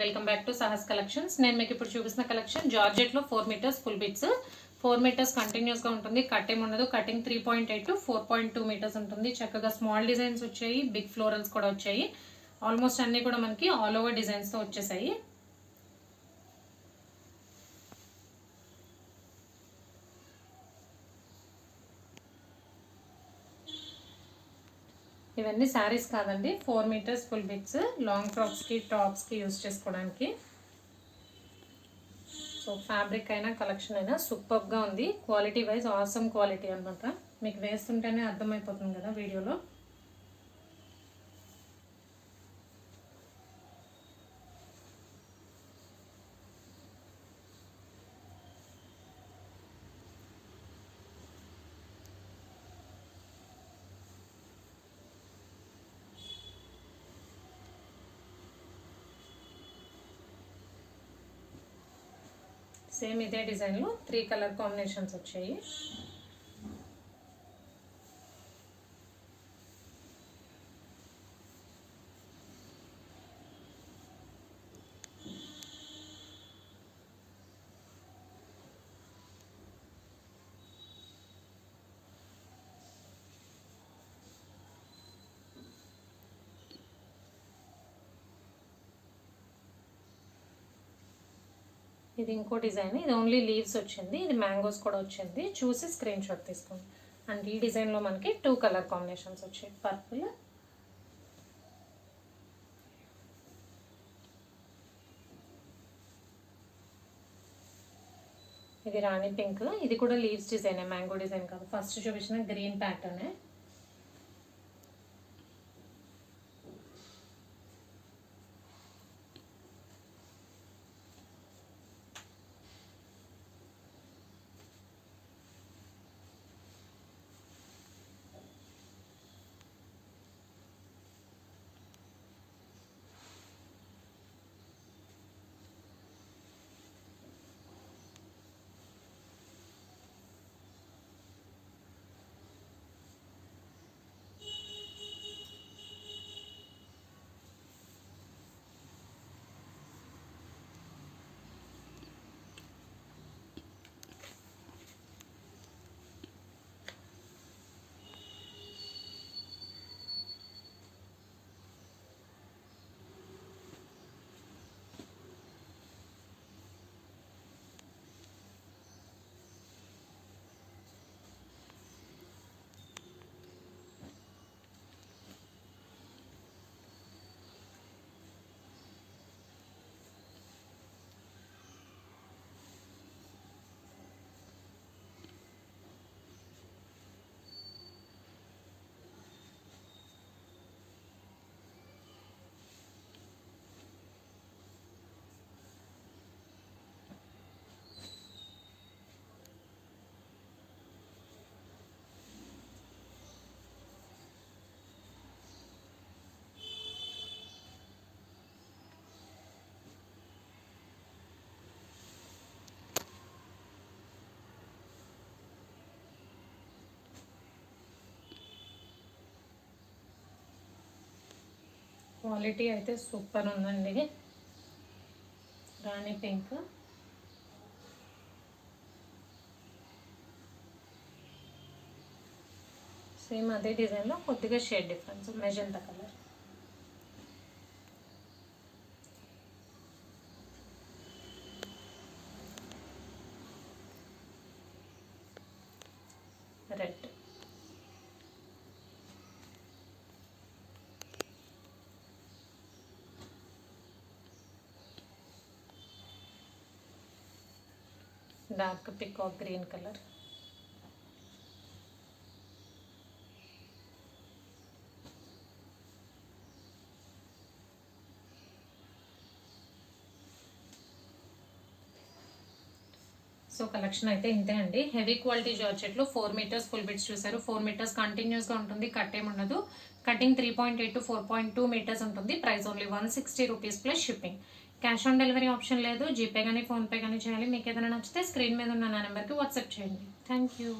Welcome back to Sahas collections. నేను మీకు ఇప్పుడు చూపిస్తున్న కలెక్షన్ జార్జెట్ లో 4 metres full bits. 4 metres continuous గా ఉంటుంది. కటింగ్ ఉండదు. కటింగ్ 3.8 టు 4.2 మీటర్స్ ఉంటుంది. చక్కగా స్మాల్ డిజైన్స్ వచ్చాయి, బిగ్ ఫ్లోరల్స్ కూడా వచ్చాయి. ఆల్మోస్ట్ అన్ని కూడా మనకి ఆల్ ఓవర్ డిజైన్స్ తో వచ్చేసాయి. ఇవన్నీ శారీస్ కాదండి, 4 metres full bits. Long frocks కి, టాప్స్ కి యూజ్ చేసుకోవడానికి. సో ఫ్యాబ్రిక్ అయినా కలెక్షన్ అయినా సూపర్ గా ఉంది. క్వాలిటీ వైజ్ ఆసమ్ క్వాలిటీ అనమాట. మీకు వేస్తుంటేనే అర్థమైపోతుంది కదా వీడియోలో. సేమ్ ఇదే డిజైన్లో 3 కలర్ కాంబినేషన్స్ వచ్చాయి. ఇది ఇంకో డిజైన్. ఇది ఓన్లీ లీవ్స్ వచ్చింది. ఇది మ్యాంగోస్ కూడా వచ్చింది. చూసి స్క్రీన్ షాట్ తీసుకోండి. అండ్ ఈ డిజైన్లో మనకి 2 కలర్ కాంబినేషన్స్ వచ్చాయి. పర్పుల్, ఇది రాణి పింక్. ఇది కూడా లీవ్స్ డిజైన్, మ్యాంగో డిజైన్ కాదు. ఫస్ట్ చూపించిన గ్రీన్ ప్యాటర్న్. క్వాలిటీ అయితే సూపర్ ఉందండి. రాణి పింక్, సేమ్ అదే డిజైన్లో కొద్దిగా shade difference, magenta colour. Red, dark peacock green colour, so collection అయితే ఇంతే అండి. హెవీ క్వాలిటీ జార్జెట్లో 4 మీటర్స్ ఫుల్ బిట్స్ చూసారు. 4 మీటర్స్ కంటిన్యూస్గా ఉంటుంది. కట్ ఏమి ఉండదు. కటింగ్ 3.8 టు 4.2 మీటర్స్ ఉంటుంది. Price only 160 rupees plus shipping. Cash on delivery option లేదు. జీపే కానీ ఫోన్పే కానీ చేయాలి. మీకు ఏదైనా నచ్చితే స్క్రీన్ మీద ఉన్న నా నెంబర్కి వాట్సాప్ చేయండి. Thank you.